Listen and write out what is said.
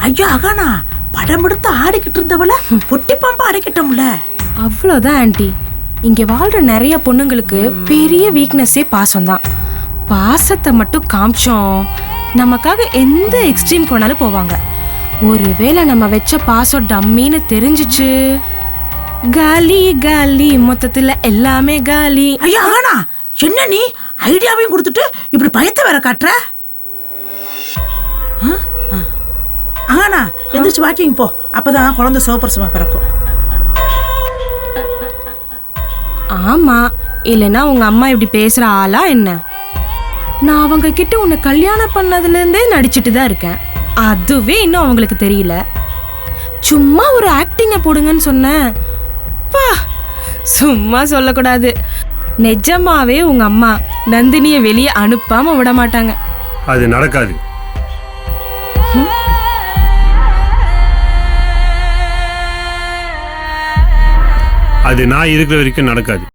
ஐயா அகானா, படம் எடுத்து ஆடிக்கிட்டு இருந்தவள பொட்டி பாம்பா அடைக்கிட்டோம்ல. அவ்வளோதான் ஆண்டி. இங்க வாழ்ற நிறைய பொண்ணுங்களுக்கு பெரிய வீக்னஸே பாசம் தான். பாசத்தை மட்டும் காமிச்சோம், நமக்காக எந்த எக்ஸ்ட்ரீம் கொண்டாலும் போவாங்க. ஒருவேளை நம்ம வச்ச பாசம் டம்மின்னு தெரிஞ்சிச்சு, காலி காலி, மொத்தத்துல எல்லாமே காலி. ஐயா அகானா, என்ன நீ ஐடியாவையும் கொடுத்துட்டு இப்படி பயத்தை வேற காட்டுற? அகானா, எந்திரிச்சு வாக்கிங் போ, அப்பதான் குழந்தை சோப்பரசமா பிறக்கும். ஆமா, இல்லைன்னா உங்க அம்மா இப்படி பேசுற ஆளா என்ன? நான் அவங்க கிட்ட உன்னை கல்யாணம் பண்ணதுல இருந்தே நடிச்சிட்டு தான் இருக்கேன். அதுவே இன்னும் அவங்களுக்கு தெரியல. சும்மா ஒரு ஆக்டிங்க போடுங்கன்னு சொன்னேன். பா, சும்மா சொல்லக்கூடாது. நிஜமாவே உங்க அம்மா நந்தினிய வெளியே அனுப்பாம விட மாட்டாங்க. அது நடக்காது. அது நான் இருக்கிற வரைக்கும் நடக்காது.